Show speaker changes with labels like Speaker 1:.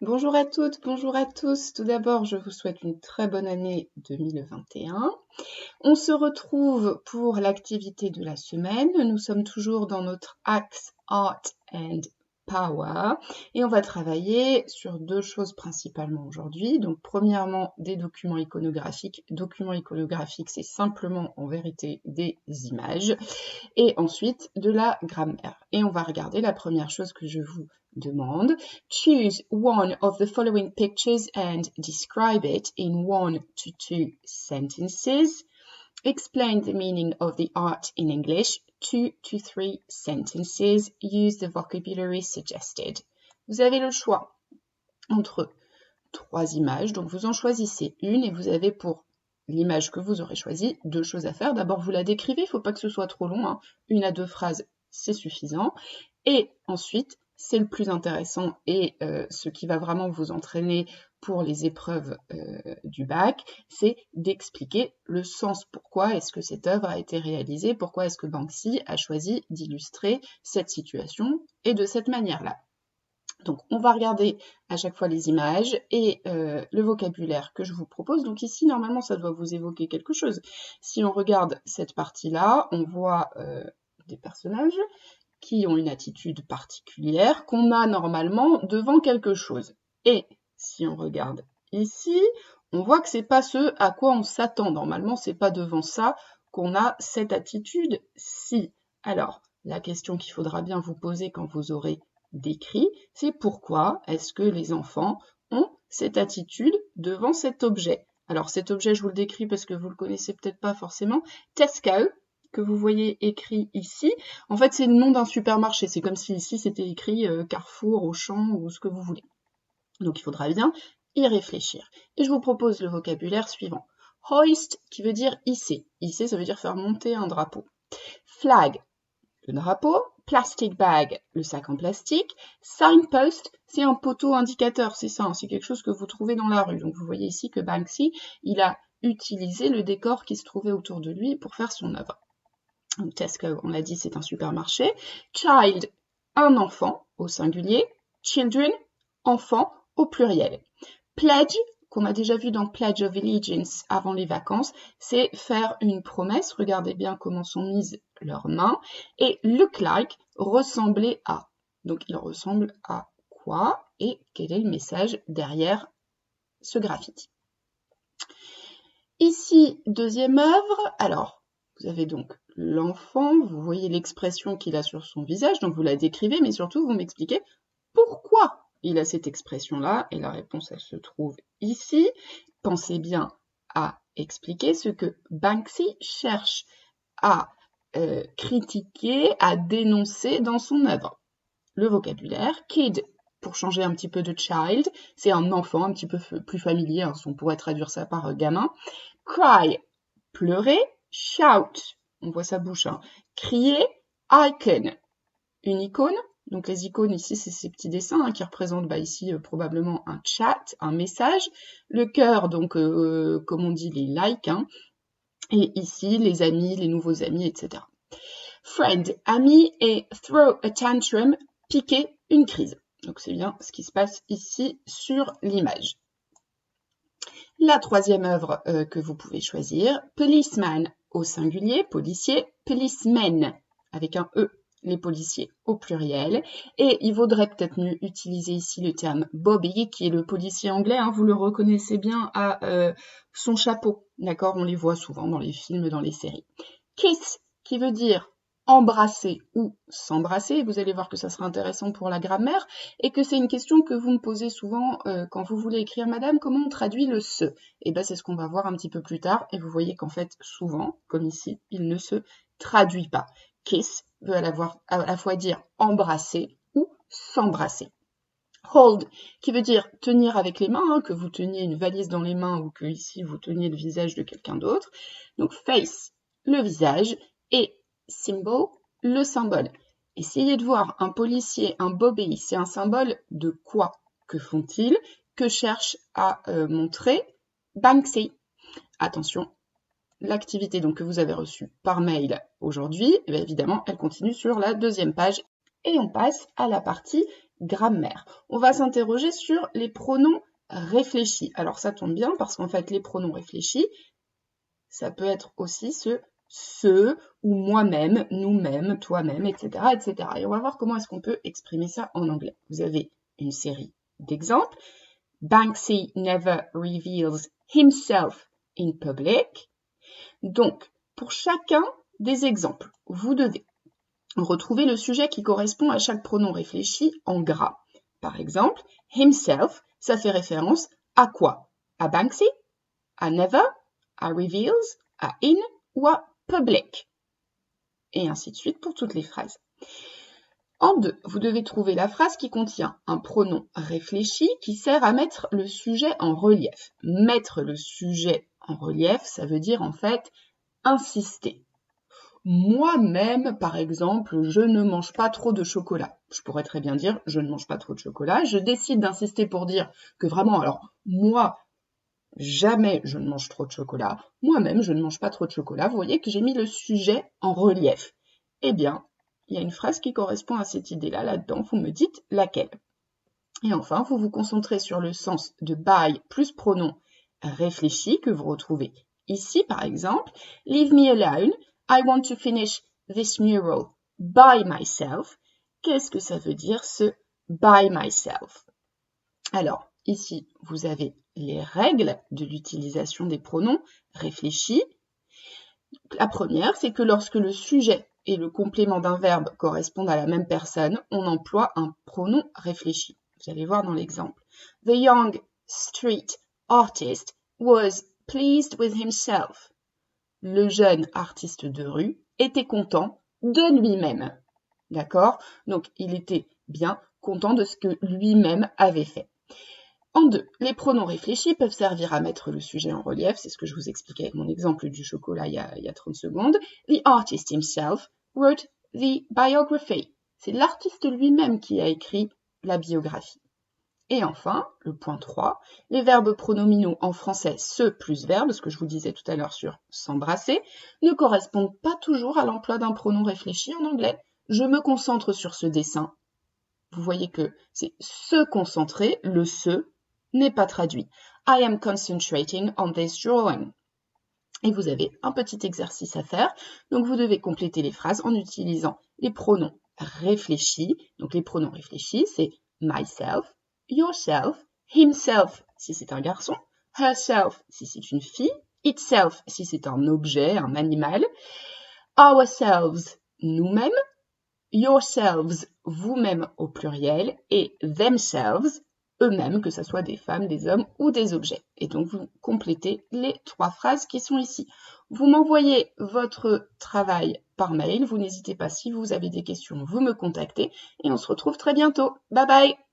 Speaker 1: Bonjour à toutes, bonjour à tous. Tout d'abord, je vous souhaite une très bonne année 2021. On se retrouve pour l'activité de la semaine. Nous sommes toujours dans notre axe Art and Power et on va travailler sur deux choses principalement aujourd'hui. Donc premièrement, des documents iconographiques. Documents iconographiques, c'est simplement en vérité des images. Et ensuite, de la grammaire. Et on va regarder la première chose que je vous demande. Choose one of the following pictures and describe it in 1 to 2 sentences. Explain the meaning of the art in English, 2 to 3 sentences. Use the vocabulary suggested. Vous avez le choix entre trois images, donc vous en choisissez une et vous avez pour l'image que vous aurez choisie deux choses à faire. D'abord, vous la décrivez, il ne faut pas que ce soit trop long, hein. 1 à 2 phrases, c'est suffisant. Et ensuite, c'est le plus intéressant et ce qui va vraiment vous entraîner pour les épreuves du bac, c'est d'expliquer le sens. Pourquoi est-ce que cette œuvre a été réalisée? Pourquoi est-ce que Banksy a choisi d'illustrer cette situation et de cette manière-là? Donc, on va regarder à chaque fois les images et le vocabulaire que je vous propose. Donc ici, normalement, ça doit vous évoquer quelque chose. Si on regarde cette partie-là, on voit des personnages qui ont une attitude particulière qu'on a normalement devant quelque chose. Et si on regarde ici, on voit que c'est pas ce à quoi on s'attend. Normalement, c'est pas devant ça qu'on a cette attitude-ci. Alors, la question qu'il faudra bien vous poser quand vous aurez décrit, c'est pourquoi est-ce que les enfants ont cette attitude devant cet objet. Alors cet objet, je vous le décris parce que vous le connaissez peut-être pas forcément. Tesco, que vous voyez écrit ici, en fait c'est le nom d'un supermarché. C'est comme si ici c'était écrit Carrefour, Auchan ou ce que vous voulez. Donc il faudra bien y réfléchir. Et je vous propose le vocabulaire suivant. Hoist, qui veut dire hisser. Hisser, ça veut dire faire monter un drapeau. Flag, le drapeau. Plastic bag, le sac en plastique. Signpost, c'est un poteau indicateur, c'est ça, hein, c'est quelque chose que vous trouvez dans la rue. Donc vous voyez ici que Banksy, il a utilisé le décor qui se trouvait autour de lui pour faire son œuvre. Donc Tesco, on l'a dit, c'est un supermarché. Child, un enfant au singulier. Children, enfants au pluriel. Pledge, qu'on a déjà vu dans Pledge of Allegiance avant les vacances, c'est faire une promesse. Regardez bien comment sont mises leurs mains. Et look like, ressembler à. Donc il ressemble à quoi? Et quel est le message derrière ce graffiti? Ici, deuxième œuvre. Alors, vous avez donc l'enfant, vous voyez l'expression qu'il a sur son visage, donc vous la décrivez, mais surtout vous m'expliquez pourquoi il a cette expression-là, et la réponse, elle se trouve ici. Pensez bien à expliquer ce que Banksy cherche à critiquer, à dénoncer dans son œuvre. Le vocabulaire, kid, pour changer un petit peu de child, c'est un enfant un petit peu plus familier, hein, on pourrait traduire ça par gamin. Cry, pleurer. Shout, on voit sa bouche, hein. Crier. Icon, une icône. Donc les icônes ici, c'est ces petits dessins hein, qui représentent ici probablement un chat, un message. Le cœur, donc comme on dit, les likes. Hein. Et ici, les amis, les nouveaux amis, etc. Friend, ami, et throw a tantrum, piquer une crise. Donc c'est bien ce qui se passe ici sur l'image. La troisième œuvre que vous pouvez choisir, policeman au singulier, policier, policemen avec un E, les policiers au pluriel. Et il vaudrait peut-être mieux utiliser ici le terme Bobby, qui est le policier anglais, hein, vous le reconnaissez bien à son chapeau, d'accord? On les voit souvent dans les films, dans les séries. Kiss, qui veut dire embrasser ou s'embrasser. Vous allez voir que ça sera intéressant pour la grammaire et que c'est une question que vous me posez souvent quand vous voulez écrire Madame, comment on traduit le se? Et bien c'est ce qu'on va voir un petit peu plus tard et vous voyez qu'en fait souvent, comme ici, il ne se traduit pas. Kiss veut à la fois dire embrasser ou s'embrasser. Hold, qui veut dire tenir avec les mains, hein, que vous teniez une valise dans les mains ou que ici vous teniez le visage de quelqu'un d'autre. Donc face, le visage, et symbol, le symbole. Essayez de voir un policier, un Bobby, c'est un symbole de quoi? Que font-ils? Que cherche à montrer Banksy? Attention, l'activité donc, que vous avez reçue par mail aujourd'hui, évidemment, elle continue sur la deuxième page et on passe à la partie grammaire. On va s'interroger sur les pronoms réfléchis. Alors ça tombe bien parce qu'en fait les pronoms réfléchis, ça peut être aussi ce ou moi-même, nous-mêmes, toi-même, etc., etc. Et on va voir comment est-ce qu'on peut exprimer ça en anglais. Vous avez une série d'exemples. Banksy never reveals himself in public. Donc, pour chacun des exemples, vous devez retrouver le sujet qui correspond à chaque pronom réfléchi en gras. Par exemple, himself, ça fait référence à quoi? À Banksy? À never? À reveals? À in? Ou à public? Et ainsi de suite pour toutes les phrases. En 2, vous devez trouver la phrase qui contient un pronom réfléchi qui sert à mettre le sujet en relief. Mettre le sujet en relief, ça veut dire en fait insister. Moi-même, par exemple, je ne mange pas trop de chocolat. Je pourrais très bien dire je ne mange pas trop de chocolat. Je décide d'insister pour dire que vraiment, alors moi, jamais je ne mange trop de chocolat. Moi-même, je ne mange pas trop de chocolat. Vous voyez que j'ai mis le sujet en relief. Eh bien, il y a une phrase qui correspond à cette idée-là, là-dedans. Vous me dites laquelle. Et enfin, vous vous concentrez sur le sens de by plus pronom réfléchi que vous retrouvez ici, par exemple. Leave me alone. I want to finish this mural by myself. Qu'est-ce que ça veut dire ce by myself? Alors, ici, vous avez les règles de l'utilisation des pronoms réfléchis. La première, c'est que lorsque le sujet et le complément d'un verbe correspondent à la même personne, on emploie un pronom réfléchi. Vous allez voir dans l'exemple. The young street artist was pleased with himself. Le jeune artiste de rue était content de lui-même. D'accord? Donc, il était bien content de ce que lui-même avait fait. En 2, les pronoms réfléchis peuvent servir à mettre le sujet en relief, c'est ce que je vous expliquais avec mon exemple du chocolat il y a 30 secondes. The artist himself wrote the biography. C'est l'artiste lui-même qui a écrit la biographie. Et enfin, le point 3, les verbes pronominaux en français se plus verbe, ce que je vous disais tout à l'heure sur s'embrasser, ne correspondent pas toujours à l'emploi d'un pronom réfléchi en anglais. Je me concentre sur ce dessin. Vous voyez que c'est se concentrer, le se n'est pas traduit. I am concentrating on this drawing. Et vous avez un petit exercice à faire. Donc vous devez compléter les phrases en utilisant les pronoms réfléchis. Donc les pronoms réfléchis, c'est myself, yourself, himself si c'est un garçon, herself si c'est une fille, itself si c'est un objet, un animal, ourselves, nous-mêmes, yourselves, vous-même au pluriel, et themselves, eux-mêmes, que ce soit des femmes, des hommes ou des objets. Et donc, vous complétez les 3 phrases qui sont ici. Vous m'envoyez votre travail par mail. Vous n'hésitez pas, si vous avez des questions, vous me contactez. Et on se retrouve très bientôt. Bye bye!